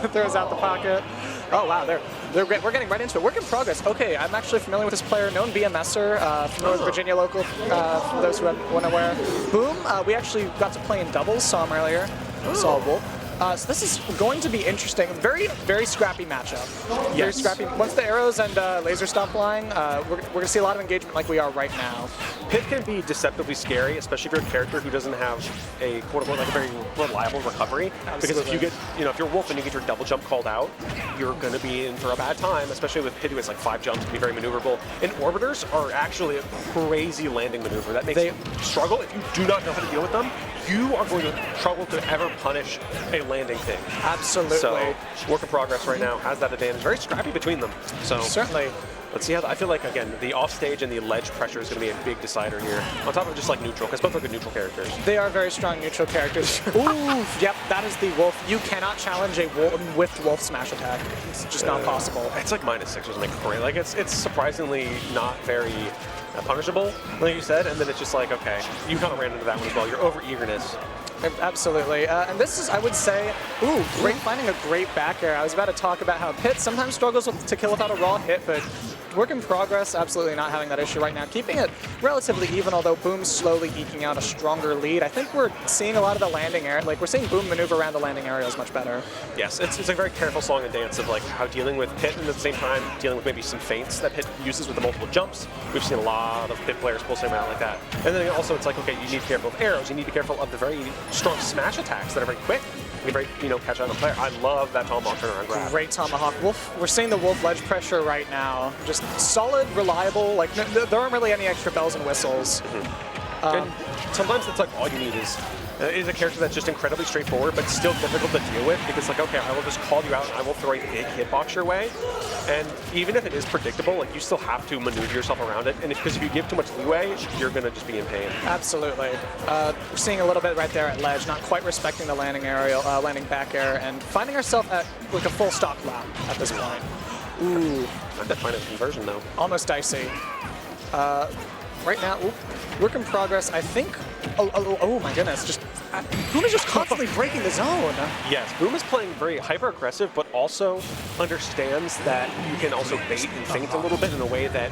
Throws out the pocket. Oh wow, we're getting right into it. Work in progress. Okay, I'm actually familiar with this player, known BMSer from North Virginia local, for those who weren't aware. Boom, we actually got to play in doubles, saw him earlier, saw Wolf. So this is going to be interesting. Very, very scrappy matchup. Yes. Very scrappy. Once the arrows and laser stop flying, we're going to see a lot of engagement like we are right now. Pit can be deceptively scary, especially if you're a character who doesn't have a quote-unquote like a very reliable recovery. Absolutely. Because if you get, if you're Wolf and you get your double jump called out, you're going to be in for a bad time, especially with Pit who has like 5 jumps, can be very maneuverable. And orbiters are actually a crazy landing maneuver. That makes you struggle. If you do not know how to deal with them, you are going to struggle to ever punish a landing thing. Absolutely. So, work in progress right now has that advantage. Very scrappy between them. So certainly. Let's see how, I feel like, again, the offstage and the ledge pressure is going to be a big decider here. On top of just like neutral, because both are good neutral characters. They are very strong neutral characters. Ooh, yep, that is the Wolf. You cannot challenge a whiffed Wolf smash attack. It's just not possible. It's like -6 or something crazy. Like, it's surprisingly not very punishable, like you said, and then it's just like, okay, you kind of ran into that one as well. Your over-eagerness. Absolutely. And this is, I would say, finding a great back air. I was about to talk about how Pit sometimes struggles to kill without a raw hit, but work in progress, absolutely not having that issue right now. Keeping it relatively even, although Boom's slowly eking out a stronger lead. I think we're seeing a lot of the landing area. Like, we're seeing Boom maneuver around the landing areas much better. Yes, it's a very careful song and dance of like how dealing with Pit and at the same time dealing with maybe some feints that Pit uses with the multiple jumps. We've seen a lot of Pit players pull something out like that. And then also it's like, okay, you need to be careful of arrows. You need to be careful of the very strong smash attacks that are very quick. You can very, catch on the player. I love that tomahawk turnaround grab. Great tomahawk. Wolf, we're seeing the Wolf ledge pressure right now. Just solid, reliable. Like, there aren't really any extra bells and whistles. And sometimes it's like all you need is a character that's just incredibly straightforward, but still difficult to deal with, because like, okay, I will just call you out and I will throw a big hitbox your way. And even if it is predictable, like, you still have to maneuver yourself around it. And because if you give too much leeway, you're going to just be in pain. Absolutely. We're seeing a little bit right there at ledge, not quite respecting the landing aerial, landing back air, and finding ourselves at like a full stock lap at this point. Ooh. Not that fine a conversion though. Almost dicey. Right now, work in progress. I think. Oh my goodness! Boom is just constantly breaking the zone. Yes, Boom is playing very hyper aggressive, but also understands that you can also bait and feint a little bit in a way that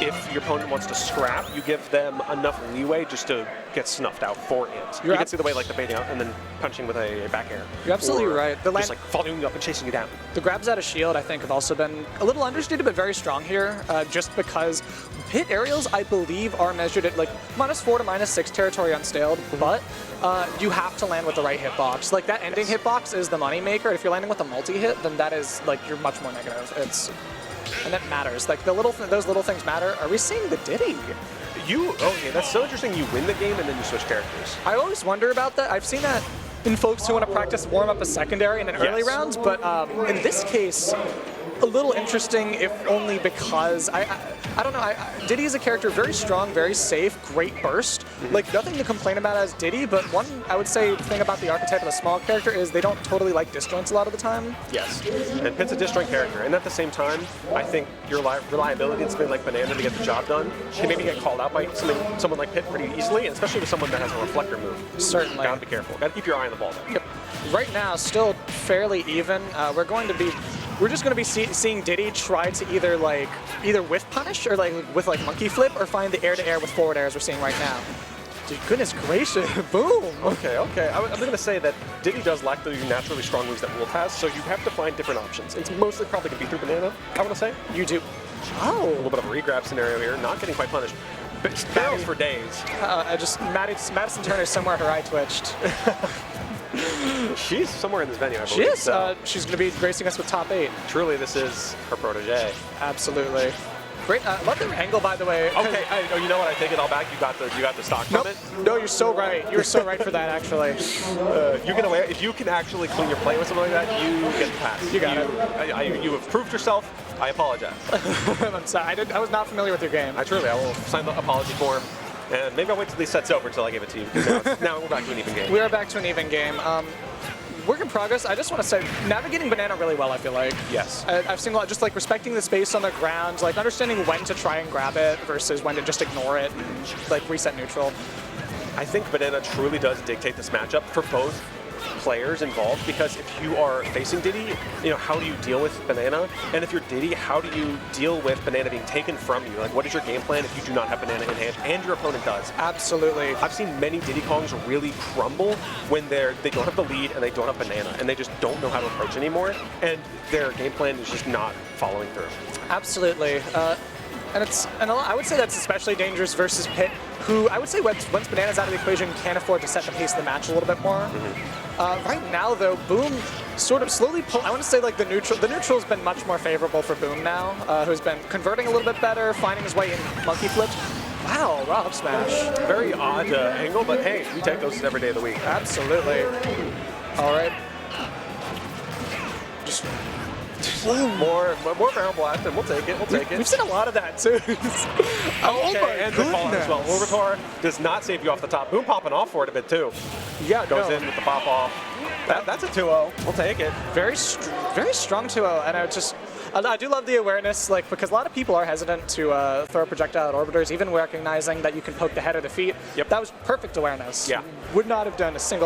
if your opponent wants to scrap, you give them enough leeway just to get snuffed out for it. You can see the way like the baiting out and then punching with a back air. You're absolutely right. Just like following you up and chasing you down. The grabs out of shield, I think, have also been a little understated, but very strong here. Just because Pit aerials, I believe, are measured at like -4 to -6 territory unstaled, but you have to land with the right hitbox. Like, that ending hitbox is the money maker. If you're landing with a multi-hit, then that is like, you're much more negative. And that matters. Like, those little things matter. Are we seeing the Diddy? Okay, that's so interesting. You win the game and then you switch characters. I always wonder about that. I've seen that in folks who want to practice warm up a secondary in early rounds, but in this case, a little interesting, if only because I don't know. Diddy is a character very strong, very safe, great burst. Like, nothing to complain about as Diddy, but one, I would say, thing about the archetype of a small character is they don't totally like disjoints a lot of the time. Yes, and Pit's a disjoint character, and at the same time, I think your reliability in something like Banana to get the job done can maybe get called out by someone like Pit pretty easily, and especially with someone that has a reflector move. Certainly. Gotta be careful. Gotta keep your eye on the ball there. Yep. Right now, still fairly even. We're just going to be seeing Diddy try to either whiff punish or with monkey flip, or find the air-to-air with forward air as we're seeing right now. Dude, goodness gracious, boom! Okay. I'm going to say that Diddy does lack the naturally strong moves that Wolf has, so you have to find different options. It's mostly probably going to be through Banana, I want to say. You do. Oh! A little bit of a re-grab scenario here, not getting quite punished. Barrels for days. Madison Turner's somewhere her eye twitched. She's somewhere in this venue, I believe. She is. So. She's going to be gracing us with top 8. Truly, this is her protege. Absolutely. Great. Love the angle, by the way. Okay. You know what? I take it all back. You got the stock from it. No, you're so right. You're so right for that, actually. If you can actually clean your play with something like that, you get the pass. You got it. You have proved yourself. I apologize. I'm sorry. I was not familiar with your game. I will sign the apology form. And maybe I'll wait till these set's over until I give it to you, because now we're back to an even game. We are back to an even game. Work in progress. I just want to say, navigating Banana really well, I feel like. Yes. I've seen a lot, just like respecting the space on the ground, like understanding when to try and grab it versus when to just ignore it and like reset neutral. I think Banana truly does dictate this matchup for both players involved, because if you are facing Diddy, how do you deal with Banana? And if you're Diddy, how do you deal with Banana being taken from you? Like, what is your game plan if you do not have Banana in hand and your opponent does? Absolutely. I've seen many Diddy Kongs really crumble when they don't have the lead and they don't have Banana, and they just don't know how to approach anymore, and their game plan is just not following through. Absolutely. And I would say that's especially dangerous versus Pit, who I would say once Banana's out of the equation can afford to set the pace of the match a little bit more. Right now, though, Boom sort of slowly I want to say like the neutral's been much more favorable for Boom now, who's been converting a little bit better, finding his way in monkey flips. Wow, raw up smash. Very odd angle, but hey, we take those every day of the week. Absolutely. All right. Just more barrel blast, and we'll take it. We'll take it. We've seen a lot of that too. Oh my and the fall as well. Overtor does not save you off the top. Boom popping off for it a bit too. Yeah, goes in with the pop off. That's a 2-0. We'll take it. Very strong 2-0, and I do love the awareness, like, because a lot of people are hesitant to throw projectile at orbiters, even recognizing that you can poke the head or the feet. Yep. That was perfect awareness. Yeah. Would not have done a single